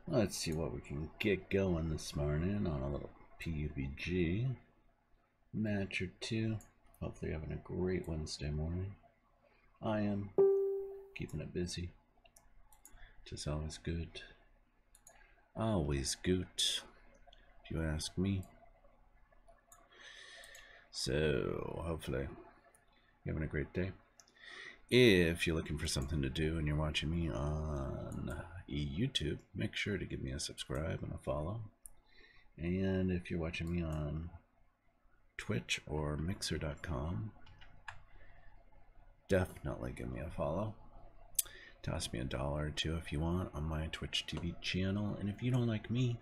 Let's see what we can get going this morning on a little PUBG match or two. Hopefully having a great Wednesday morning. I am keeping it busy, which is always good. Always good, if you ask me. So hopefully you're having a great day. If you're looking for something to do and you're watching me on YouTube, make sure to give me a subscribe and a follow. And if you're watching me on Twitch or Mixer.com, definitely give me a follow. Toss me $1 or $2 if you want on my Twitch TV channel. And if you don't like me,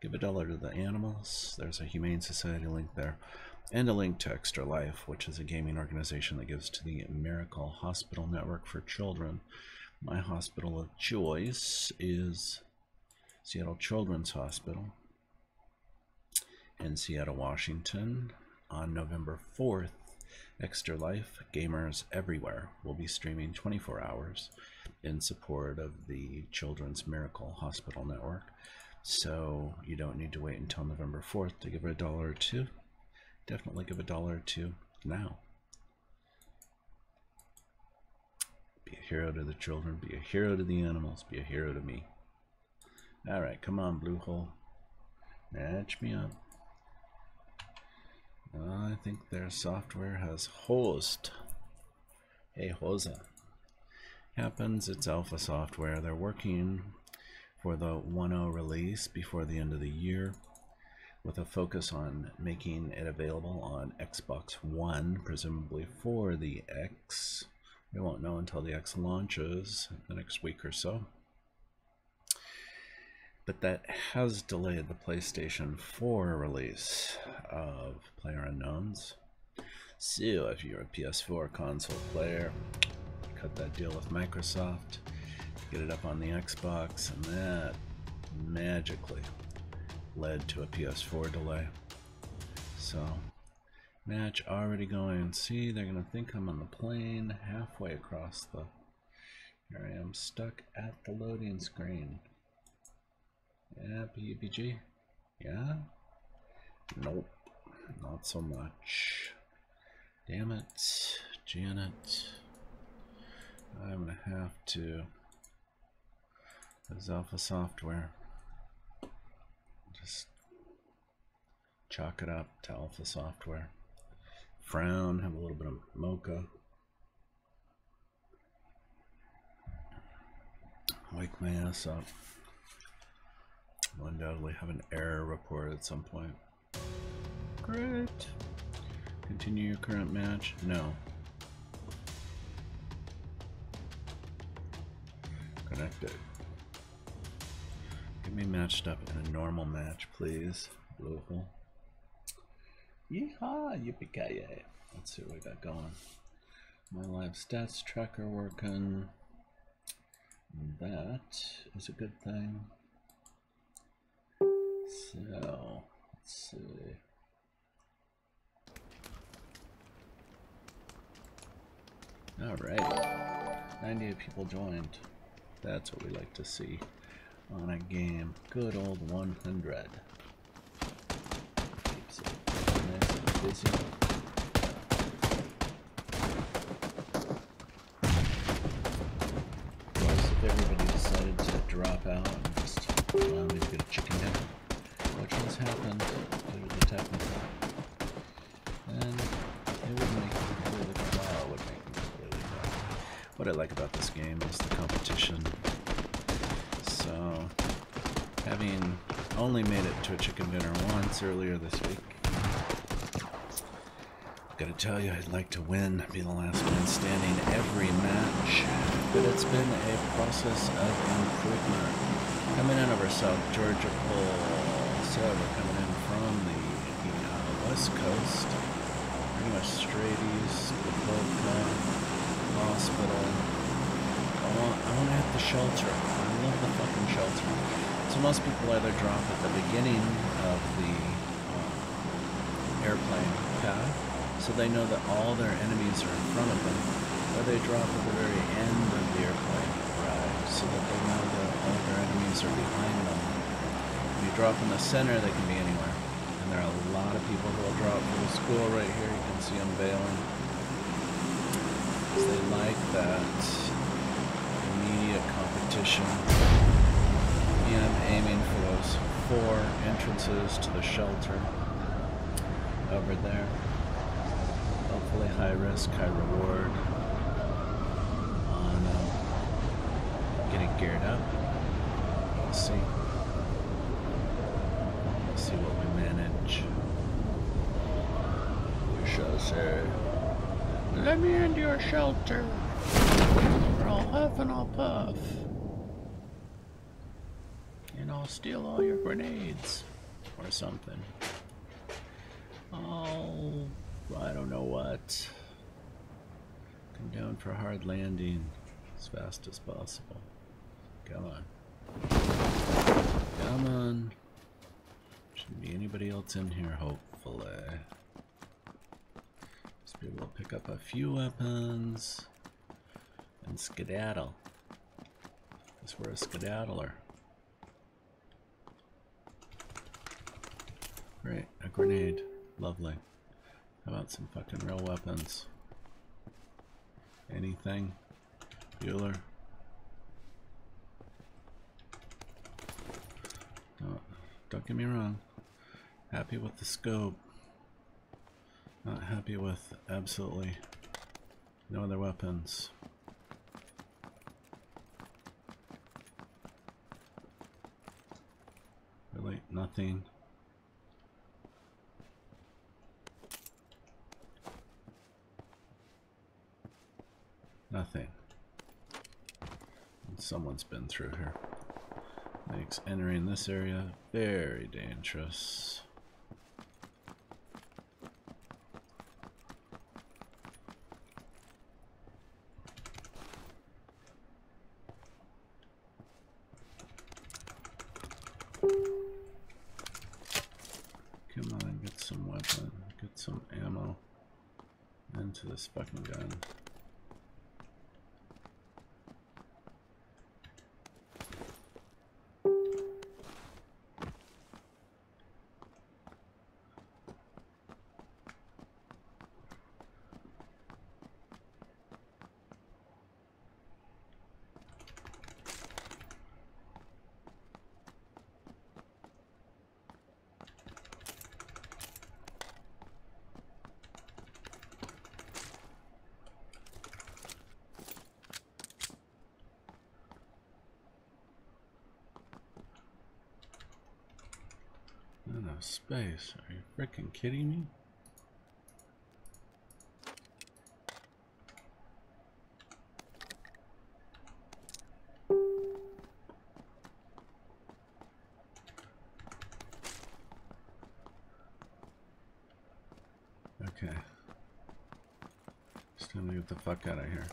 give $1 to the animals. There's a Humane Society link there. And a link to Extra Life, which is a gaming organization that gives to the Miracle Hospital Network for Children. My hospital of choice is Seattle Children's Hospital in Seattle, Washington. On November 4th, Extra Life Gamers Everywhere will be streaming 24 hours in support of the Children's Miracle Hospital Network. So you don't need to wait until November 4th to give it $1 or $2. Definitely give $1 or $2 now. Be a hero to the children, be a hero to the animals, be a hero to me. Alright, come on, Blue Hole. Match me up. I think their software has hosed. Hey, Hosa. Happens, it's alpha software. They're working for the 1.0 release before the end of the year, with a focus on making it available on Xbox One, presumably for the X. We won't know until the X launches the next week or so. But that has delayed the PlayStation 4 release of PlayerUnknown's. So if you're a PS4 console player, cut that deal with Microsoft, get it up on the Xbox, and that magically led to a PS4 delay. So match already going. See, they're gonna think I'm on the plane halfway across the, here I am stuck at the loading screen. Yeah, PUBG. Yeah, nope, not so much. Damn it, Janet. I'm gonna have to, there's alpha software, just chalk it up to alpha software. Frown, have a little bit of mocha. Wake my ass up. Will undoubtedly have an error report at some point. Great. Continue your current match? No. Connected. Get me matched up in a normal match, please. Blue Hole. Yeehaw, yippee-ki-yay. Let's see what we got going. My live stats tracker working. That is a good thing. So, let's see. Alright. 98 people joined. That's what we like to see on a game. Good old 100. Keeps it nice and busy. Of course, if everybody decided to drop out and just allow me to get a chicken dinner, which has happened due to the technical, then it would make me completely proud. It would make me completely proud. What I like about this game is the competition. So, having only made it to a chicken dinner once earlier this week, I've got to tell you, I'd like to win, be the last man standing every match, but it's been a process of improvement. Coming in over South Georgia Pole. So we're coming in from the west coast, pretty much straight east, the Boca Hospital. I want to hit the shelter. I love the fucking shelter. So most people either drop at the beginning of the airplane path, so they know that all their enemies are in front of them, or they drop at the very end of the airplane ride, so that they know that all their enemies are behind them. drop in the center, they can be anywhere. And there are a lot of people who will drop for the school right here. You can see them bailing. Because they like that immediate competition. And I'm aiming for those 4 entrances to the shelter over there. Hopefully high risk, high reward on getting geared up. Let's see. Let's see what we manage. We shall say, let me into your shelter. Or I'll huff and I'll puff. And I'll steal all your grenades. Or something. Oh, I don't know what. Come down for a hard landing as fast as possible. Come on. Come on. Shouldn't be anybody else in here, hopefully. Just be able to pick up a few weapons and skedaddle. Because we're a skedaddler. Great, a grenade. Lovely. How about some fucking real weapons? Anything? Bueller? Oh, don't get me wrong. Happy with the scope. Not happy with absolutely no other weapons. Really? Nothing? Nothing. And someone's been through here. Makes entering this area very dangerous. Come on, get some weapon, get some ammo into this fucking gun. Space. Are you freaking kidding me? Okay. It's time to get the fuck out of here.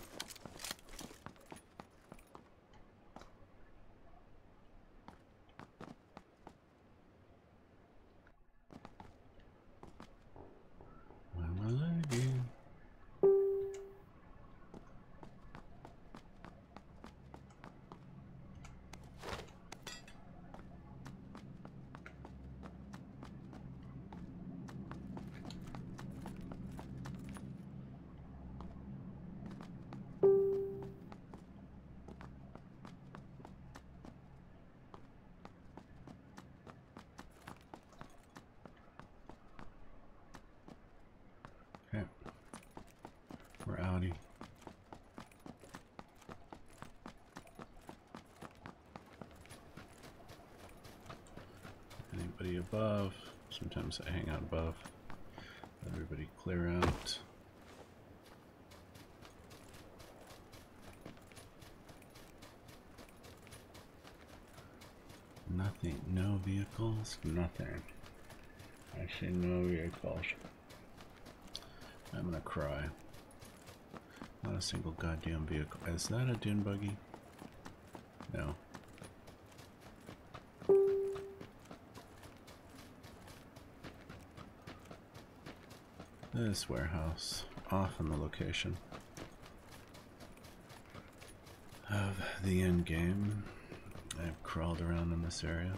Okay. We're outie. Anybody above? Sometimes I hang out above. Everybody clear out. Nothing. No vehicles. Nothing. I see no vehicles. I'm gonna cry. Not a single goddamn vehicle. Is that a dune buggy? No. This warehouse, off in the location of the end game. I've crawled around in this area.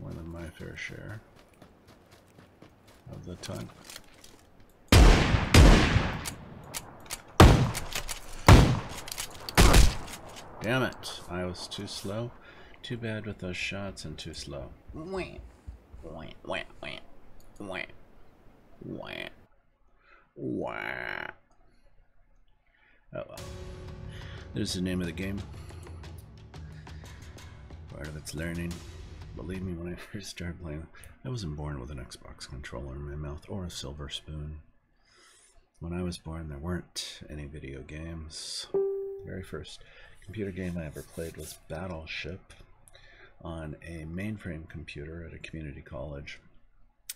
more than my fair share of the time. Damn it, I was too slow. Too bad with those shots and too slow. Wah, wah, wah, wah, wah, wah, wah. Oh well. There's the name of the game. Part of its learning. Believe me, when I first started playing, I wasn't born with an Xbox controller in my mouth or a silver spoon. When I was born, there weren't any video games. The very first computer game I ever played was Battleship on a mainframe computer at a community college,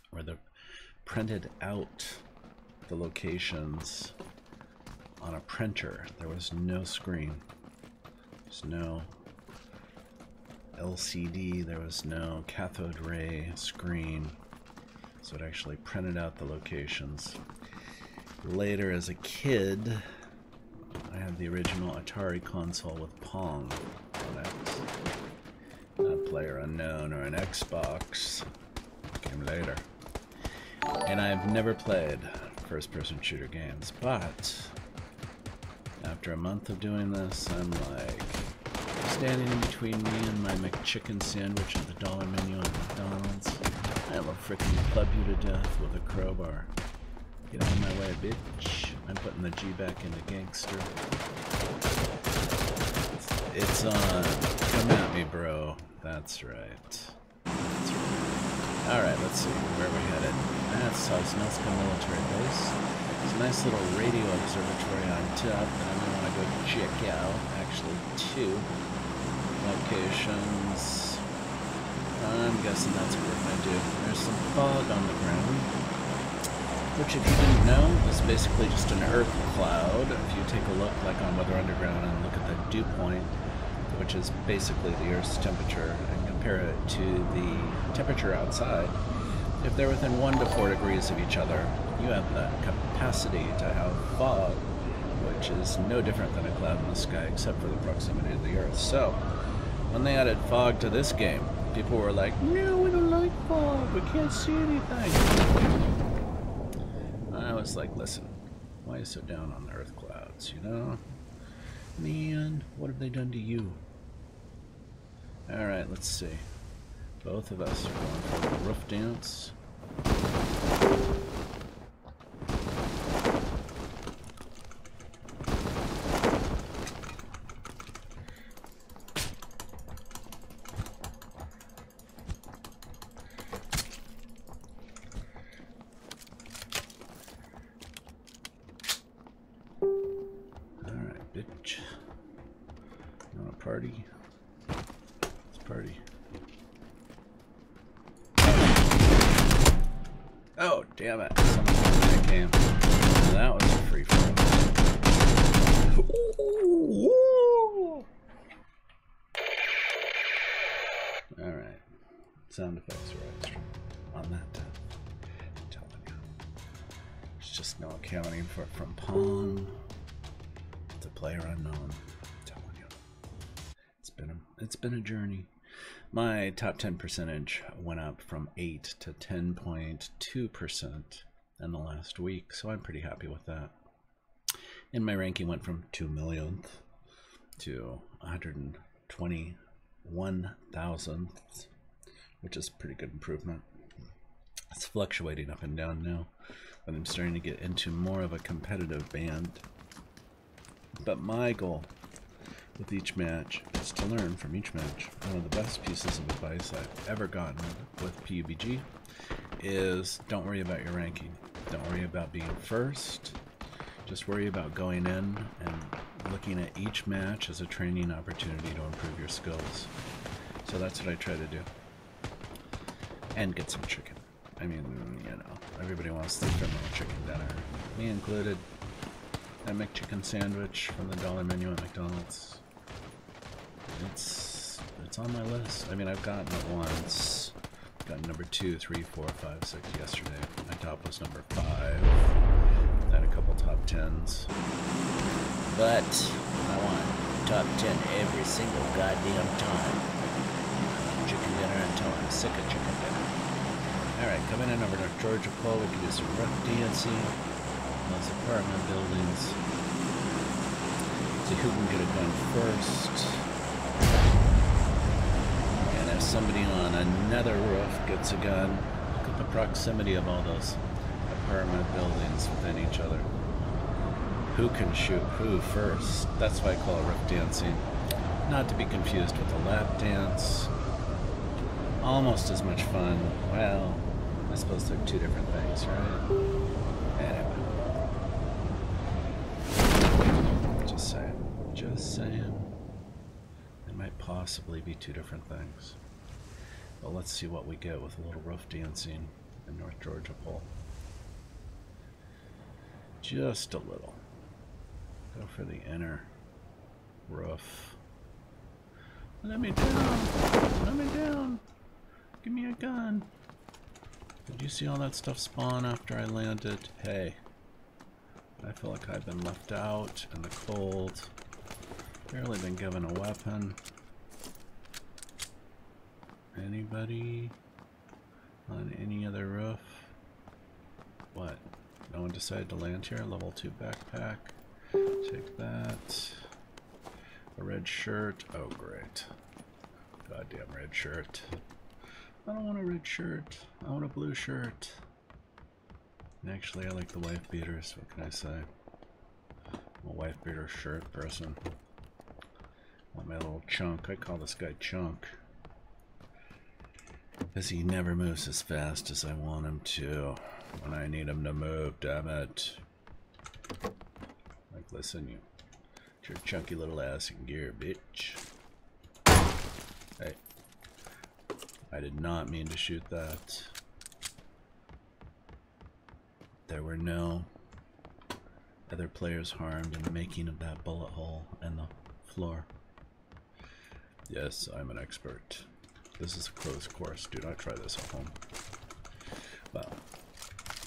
where they printed out the locations on a printer. There was no screen. There's no LCD. There was no cathode ray screen. So it actually printed out the locations. Later, as a kid, I had the original Atari console with Pong on it. Not PlayerUnknown or an Xbox. Came later. And I've never played first-person shooter games, but after a month of doing this, I'm like standing in between me and my McChicken sandwich at the dollar menu at McDonald's. I will frickin' club you to death with a crowbar. Get out of my way, bitch. I'm putting the G back into gangster. It's on. Come at me, bro. That's right. That's right. Alright, let's see. Where are we headed? That's Sosnoska Military Base. There's a nice little radio observatory on top that I'm going to want to go check out. Actually, 2 locations. I'm guessing that's what we're going to do. There's some fog on the ground, which, if you didn't know, is basically just an earth cloud. If you take a look, like on Weather Underground, and look at the dew point, which is basically the Earth's temperature, and compare it to the temperature outside, if they're within 1 to 4 degrees of each other, you have the capacity to have fog, which is no different than a cloud in the sky, except for the proximity to the Earth. So, when they added fog to this game, people were like, no, we don't like fog, we can't see anything. I was like, listen, why are you so down on the Earth clouds, you know? Man, what have they done to you? Alright, let's see. Both of us are going for the roof dance. Bitch. You wanna party? Let's party. Oh, damn it. Someone's going to cam. That was a free for Alright. Sound effects are extra on that death. I'm telling you. There's just no accounting for it from Pong. PlayerUnknown. I'm telling you, it's been a journey. My top 10 percentage went up from 8 to 10.2% in the last week, so I'm pretty happy with that. And my ranking went from 2 millionth to 121,000th, which is a pretty good improvement. It's fluctuating up and down now, but I'm starting to get into more of a competitive band. But my goal with each match is to learn from each match. One of the best pieces of advice I've ever gotten with PUBG is don't worry about your ranking. Don't worry about being first. Just worry about going in and looking at each match as a training opportunity to improve your skills. So that's what I try to do. And get some chicken. I mean, you know, everybody wants the criminal chicken dinner, me included. That McChicken sandwich from the dollar menu at McDonald's. It's on my list. I mean, I've gotten it once. Got number 2, 3, 4, 5, 6 yesterday. My top was number 5. Had a couple top 10s. But I want top 10 every single goddamn time. Chicken dinner and toast. sick of chicken dinner. Alright, coming in over North Georgia Pole, we can do some rough dancing. Those apartment buildings. See who can get a gun first. And if somebody on another roof gets a gun, look at the proximity of all those apartment buildings within each other. Who can shoot who first? That's why I call it rough dancing. Not to be confused with a lap dance. Almost as much fun. Well, I suppose they're two different things, right? Anyway. Just saying. Just saying. They might possibly be two different things. But let's see what we get with a little rough dancing in North Georgia Pole. Just a little. Go for the inner roof. Let me down! Let me down! Give me a gun! Did you see all that stuff spawn after I landed? Hey. I feel like I've been left out in the cold. Barely been given a weapon. Anybody on any other roof? What? No one decided to land here? Level 2 backpack. Take that. A red shirt. Oh, great. Goddamn red shirt. I don't want a red shirt. I want a blue shirt. Actually, I like the wife beaters. What can I say? I'm a wife beater shirt person. Want my little chunk. I call this guy Chunk. Because he never moves as fast as I want him to. When I need him to move, damn it. Like, listen, you. Get your chunky little ass in gear, bitch. Hey. I did not mean to shoot that. There were no other players harmed in the making of that bullet hole in the floor. Yes, I'm an expert. This is a closed course. Do not try this at home. Well,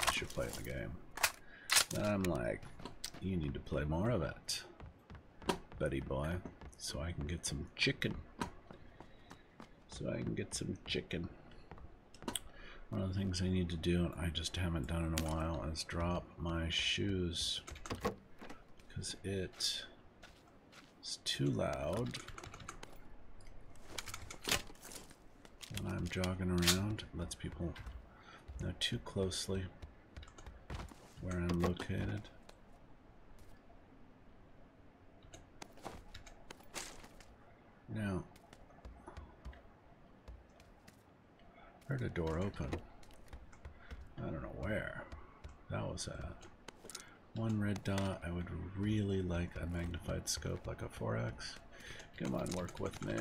I should play the game. Then I'm like, you need to play more of it, buddy boy, so I can get some chicken. One of the things I need to do, and I just haven't done in a while, is drop my shoes. Because it is too loud when I'm jogging around. It lets people know too closely where I'm located. Now, heard a door open. I don't know where that was at. One red dot. I would really like a magnified scope like a 4X. Come on, work with me.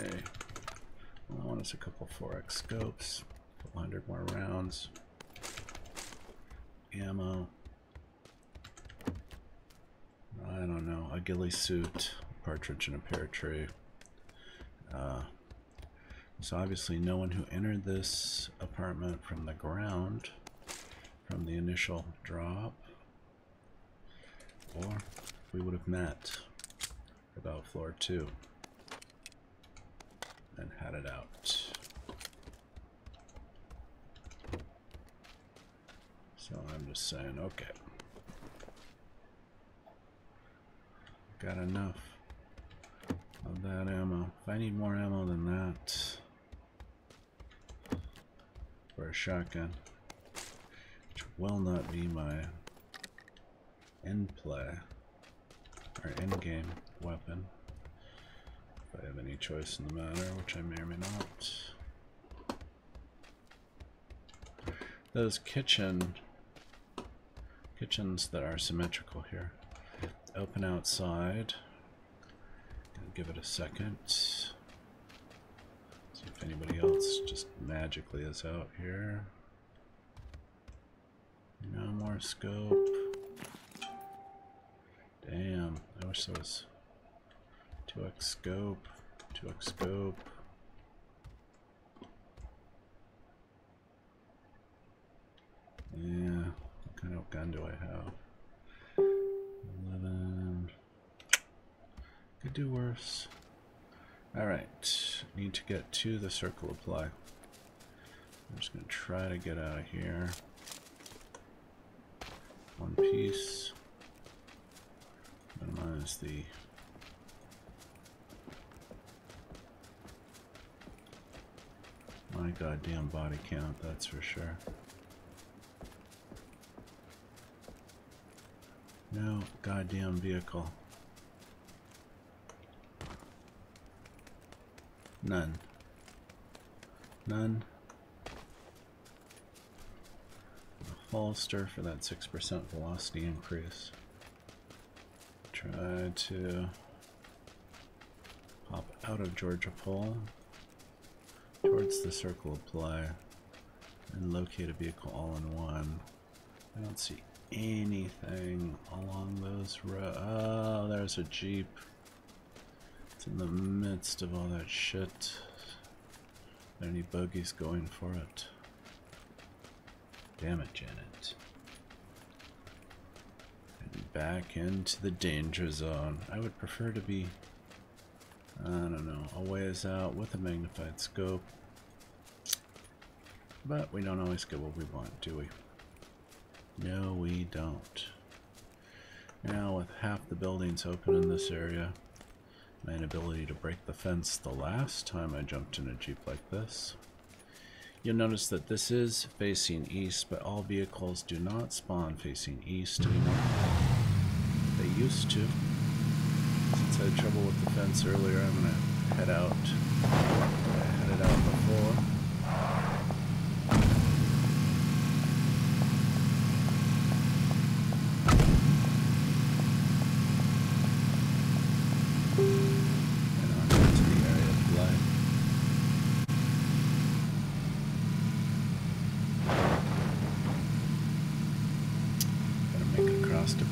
All I want is a couple 4X scopes. 100 more rounds. Ammo. I don't know. A ghillie suit. Partridge in a pear tree. So obviously no one who entered this apartment from the ground, from the initial drop, or we would have met about floor 2 and had it out. So I'm just saying, okay, got enough of that ammo. If I need more ammo than that for a shotgun, which will not be my end play or end game weapon, if I have any choice in the matter, which I may or may not. Those kitchens that are symmetrical here open outside. Give it a second. See if anybody else just magically is out here. No more scope. Damn, I wish there was 2x scope, 2x scope. Yeah, what kind of gun do I have? 11. Could do worse. Alright, need to get to the circle apply. I'm just going to try to get out of here. One piece. Minimize the my goddamn body count, that's for sure. No goddamn vehicle. None. None. A holster for that 6% velocity increase. Try to hop out of Georgia Pole towards the circle of play and locate a vehicle all in one. I don't see anything along those roads. Oh, there's a Jeep. It's in the midst of all that shit. Are there any bogeys going for it? Damn it, Janet. And back into the danger zone. I would prefer to be, I don't know, a ways out with a magnified scope. But we don't always get what we want, do we? No, we don't. Now, with half the buildings open in this area, my inability to break the fence the last time I jumped in a Jeep like this. You'll notice that this is facing east, but all vehicles do not spawn facing east anymore. They used to. Since I had trouble with the fence earlier, I'm going to head out. I headed out before.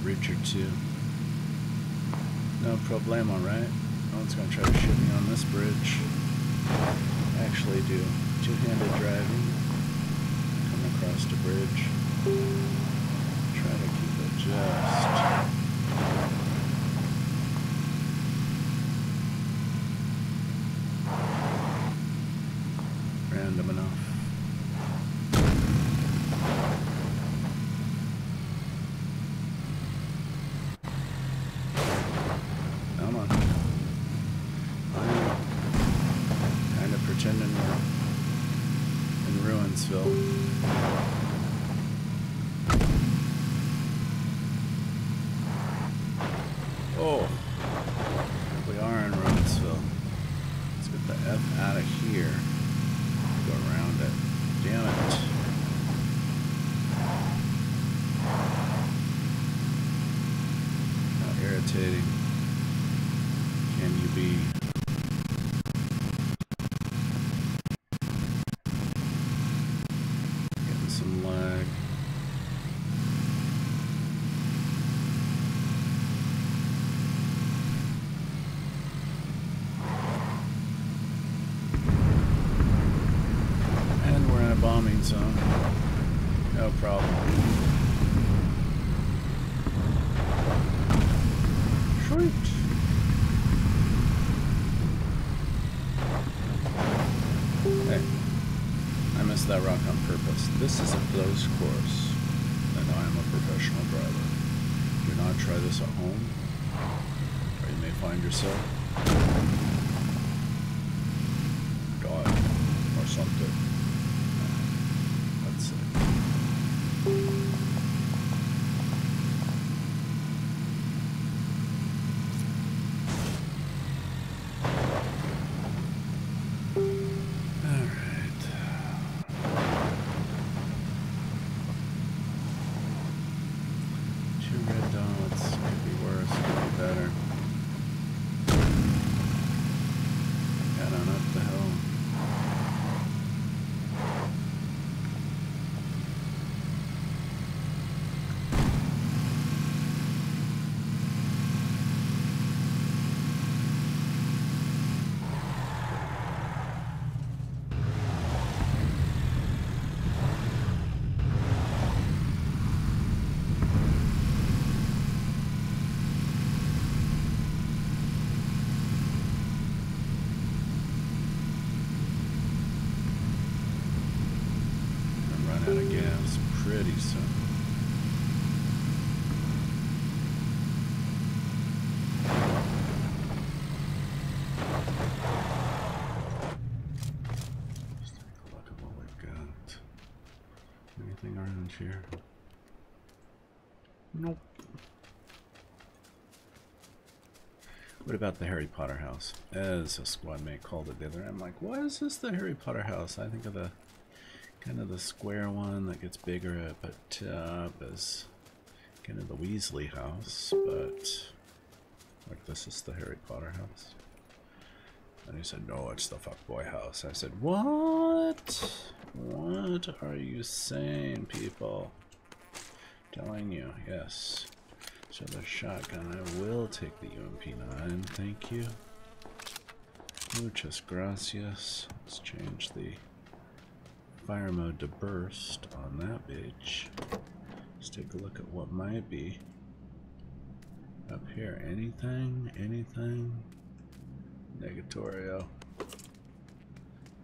Or two. No problemo, right? No one's gonna try to shoot me on this bridge. Actually do two-handed driving. Come across the bridge. Try to keep it just random enough. Oh, we are in Romansville. Let's get the F out of here. Go around it. Damn it. How irritating can you be? Getting some lag. Bombing zone. No problem. Sweet. Hey, I missed that rock on purpose. This is a closed course, and I am a professional driver. Do not try this at home, or you may find yourself dying or something. pretty soon. Let's take a look at what we've got. Anything around here? Nope. What about the Harry Potter house? As a squad mate called it the other day, I'm like, why is this the Harry Potter house? I think of the kind of the square one that gets bigger at the top as kind of the Weasley house, but like this is the Harry Potter house. And he said, no, it's the fuckboy house. I said, what? What are you saying, people? Telling you, yes. So the shotgun, I will take the UMP9, thank you. Muchas gracias. Let's change the fire mode to burst on that bitch. Let's take a look at what might be up here. Anything? Anything? Negatorio.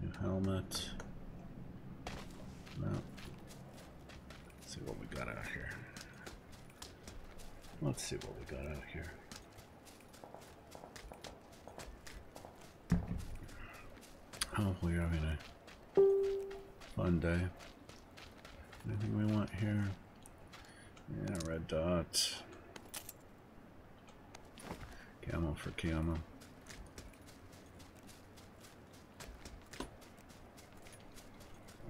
New helmet. No. Let's see what we got out here. Let's see what we got out here. Oh, we're having a fun day. Anything we want here? Yeah, red dot. Camo for camo.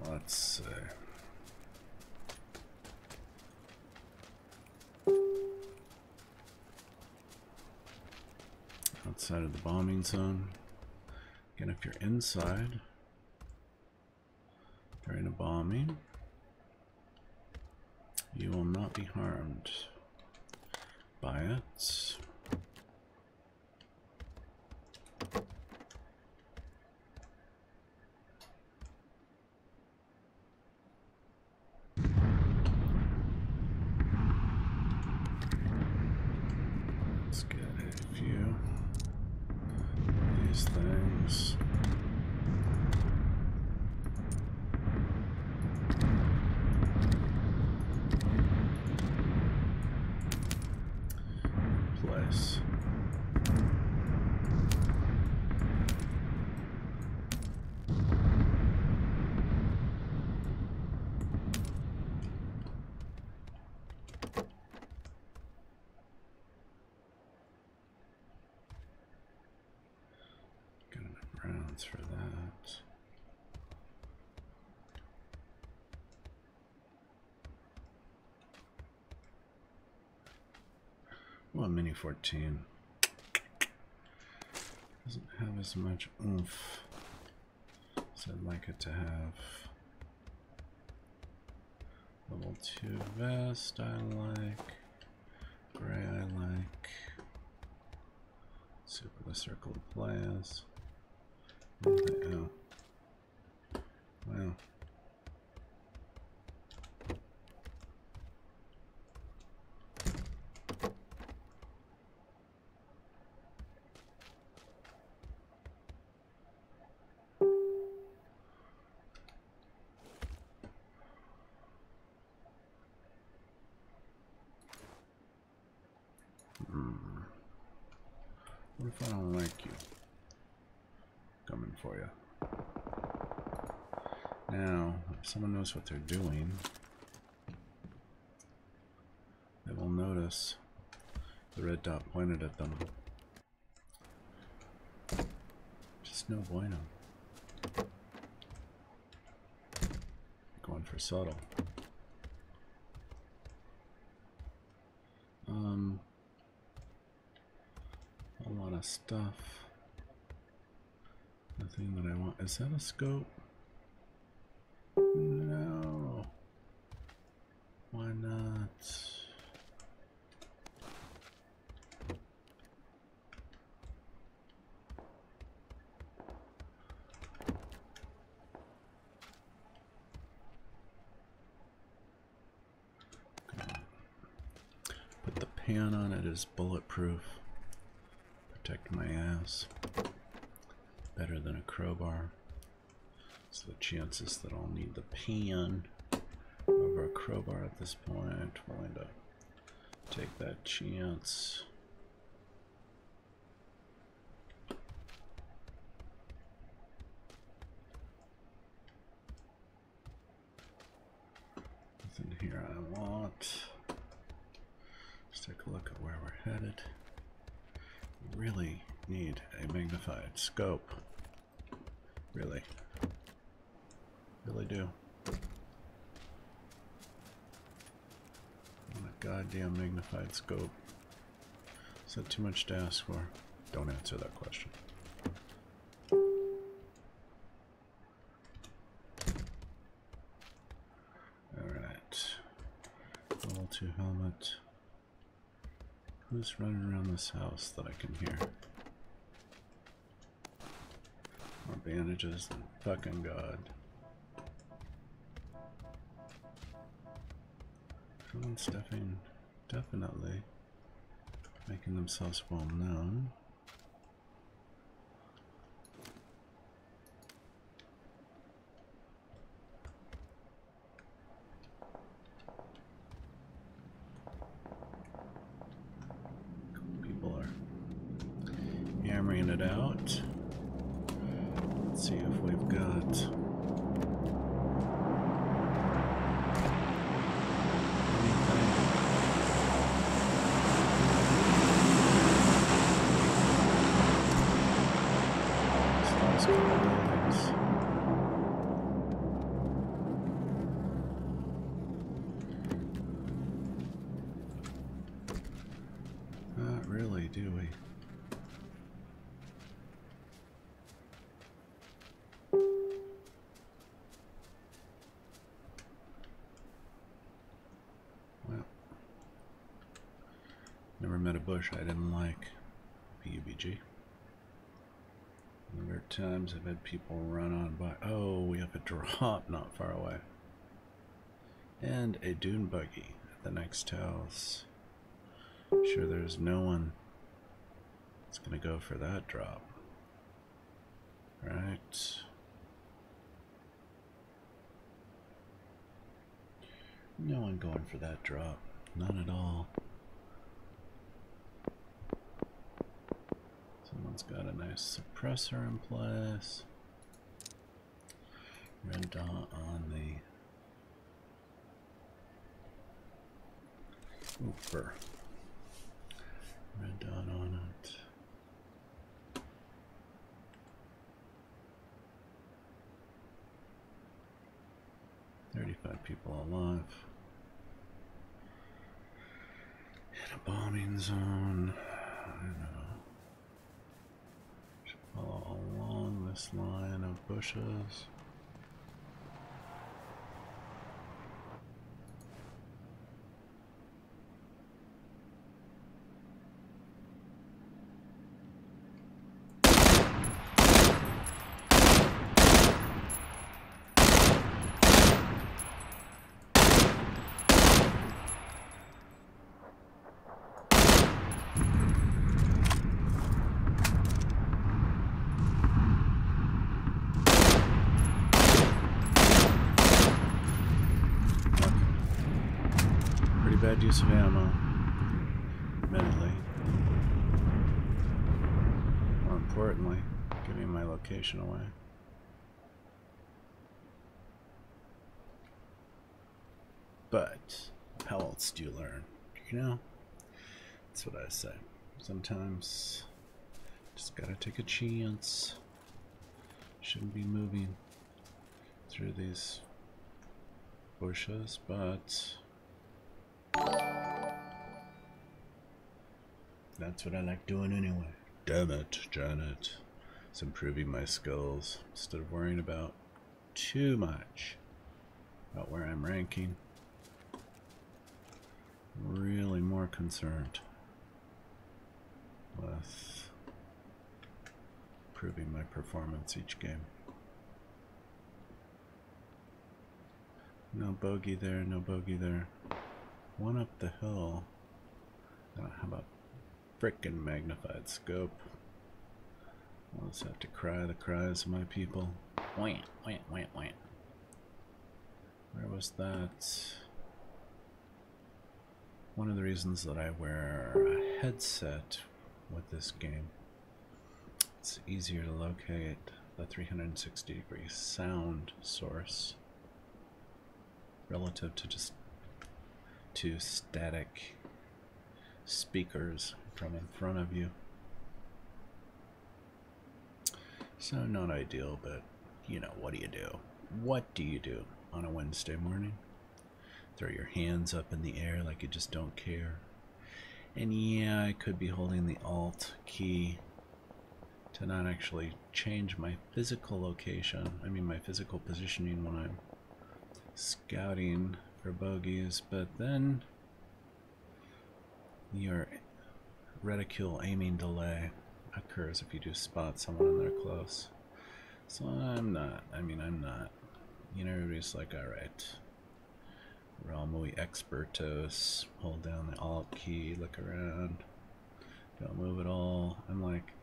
Let's see. Outside of the bombing zone. Again, if you're inside during a bombing, you will not be harmed by it. Let's get a few of these things. Place. Got enough rounds for that. Well, Mini 14 doesn't have as much oomph as I'd like it to have. Level 2 vest I like. Gray I like. Let's see what the circle of play is. Oh. Wow. What if I don't like you? Coming for you. Now, if someone knows what they're doing, they will notice the red dot pointed at them. Just no bueno. Going for subtle. A lot of stuff. Nothing that I want. Is that a scope? No. Why not? Put the pan on it as bulletproof. Protect my ass. Better than a crowbar. So the chances that I'll need the pan Over a crowbar at this point. Willing to take that chance. Nothing here I want. Let's take a look at where we're headed. We really need a magnified scope. Really. Really do. I want a goddamn magnified scope. Is that too much to ask for? Don't answer that question. Alright. Level 2 helmet. Who's running around this house that I can hear? More bandages than fucking God. Someone's definitely making themselves well known. People are hammering it out. Let's see if we've got not really, do we? Well, never met a bush I didn't like. PUBG. There are times I've had people run on by. Oh, we have a drop not far away. And a dune buggy at the next house. Sure there's no one that's gonna go for that drop. Right. No one going for that drop. None at all. Someone's got a nice suppressor in place. Red dot on the Ooper. Red dot on it. $35 people alive. In a bombing zone. I know. Should follow along this line of bushes. Bad use of ammo, admittedly. More importantly, giving my location away. But how else do you learn? You know, that's what I say. Sometimes just gotta take a chance. Shouldn't be moving through these bushes, but that's what I like doing anyway. Damn it, Janet. It's improving my skills instead of worrying about too much about where I'm ranking. I'm really more concerned with improving my performance each game. No bogey there, no bogey there. One up the hill. How about frickin' magnified scope? I'll just have to cry the cries of my people. Wait. Where was that? One of the reasons that I wear a headset with this game, it's easier to locate the 360-degree sound source relative to just two static speakers from in front of you. So not ideal, but you know, what do you do? What do you do on a Wednesday morning? Throw your hands up in the air like you just don't care. And yeah, I could be holding the Alt key to not actually change my physical location. I mean my physical positioning when I'm scouting for bogeys, but then your reticule aiming delay occurs if you do spot someone and they're close. So I'm not. You know, everybody's like, alright, Real muy expertos, hold down the Alt key, look around, don't move at all. I'm like,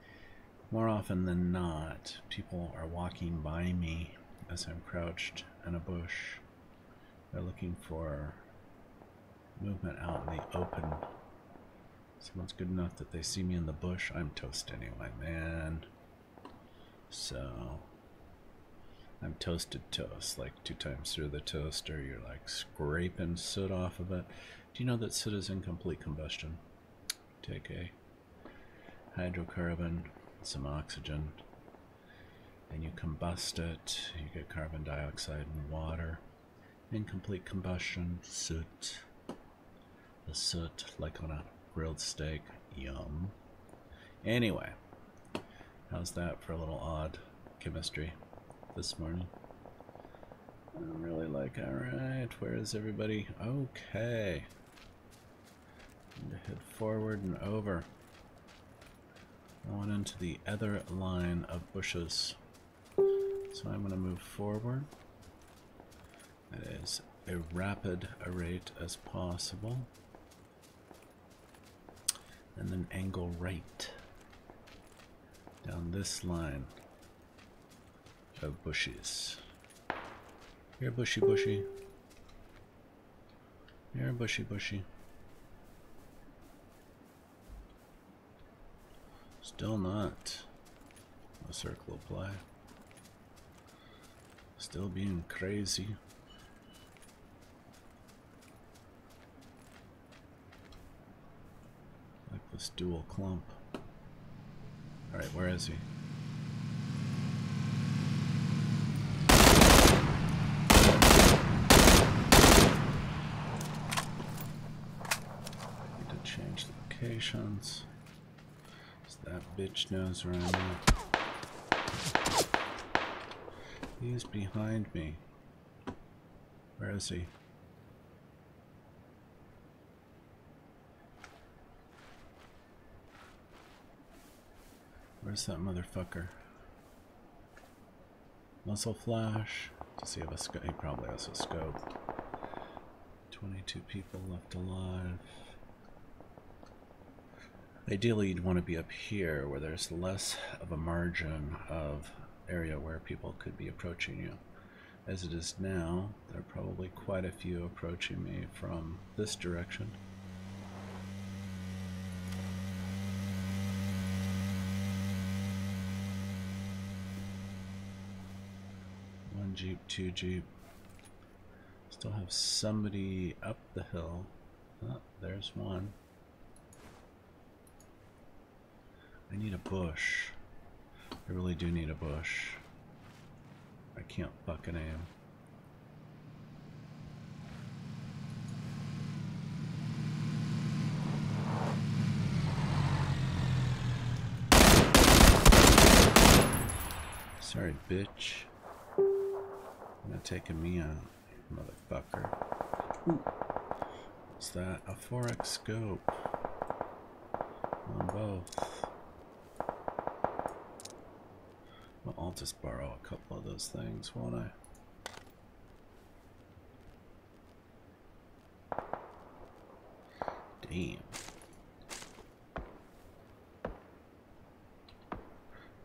more often than not, people are walking by me as I'm crouched in a bush. They're looking for movement out in the open. Someone's good enough that they see me in the bush, I'm toast anyway, man. So I'm toasted toast, like 2 times through the toaster. You're like scraping soot off of it. Do you know that soot is incomplete combustion? Take a hydrocarbon, some oxygen, and you combust it. You get carbon dioxide and water. Incomplete combustion, soot. The soot, like on a grilled steak. Yum. Anyway, how's that for a little odd chemistry this morning? I'm really like, alright, where is everybody? Okay. Need to head forward and over. I went into the other line of bushes. So I'm going to move forward. That is a rapid rate as possible. And then angle right down this line of bushes. Here, bushy, bushy. Here, bushy, bushy. Still not a circle of play. Still being crazy. Like this dual clump. Alright, where is he? Need to change locations. That bitch knows where I'm at. He's behind me. Where is he? Where's that motherfucker? Muzzle flash. Does he have a scope? He probably has a scope. 22 people left alive. Ideally, you'd want to be up here where there's less of a margin of area where people could be approaching you. As it is now, there are probably quite a few approaching me from this direction. One Jeep, 2 Jeep. Still have somebody up the hill. Oh, there's one. I need a bush. I really do need a bush. I can't fucking aim. Sorry, bitch. You're not taking me out, motherfucker. Ooh. What's that? A 4X scope. On both. Well, I'll just borrow a couple of those things, won't I? Damn.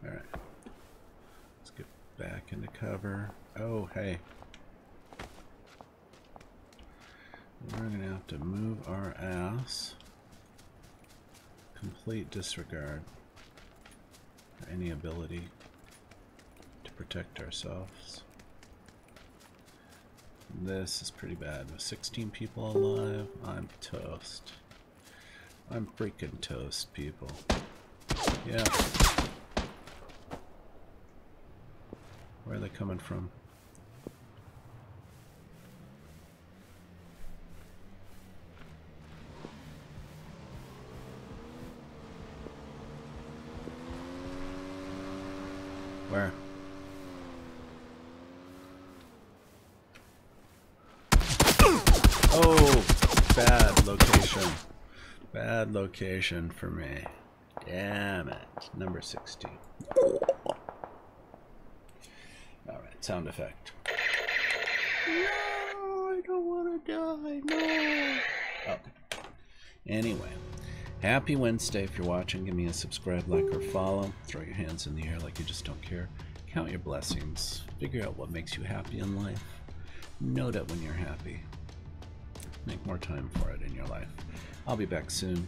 Alright. Let's get back into cover. Oh, hey. We're gonna have to move our ass. Complete disregard for any ability to protect ourselves. This is pretty bad. With 16 people alive, I'm toast. I'm freaking toast, people. Yeah. Where are they coming from? Where? Oh, bad location. Bad location for me. Damn it. Number 16. Alright, sound effect. No, I don't want to die. No. Oh. Anyway. Happy Wednesday. If you're watching, give me a subscribe, like, or follow. Throw your hands in the air like you just don't care. Count your blessings. Figure out what makes you happy in life. Note it when you're happy. Make more time for it in your life. I'll be back soon.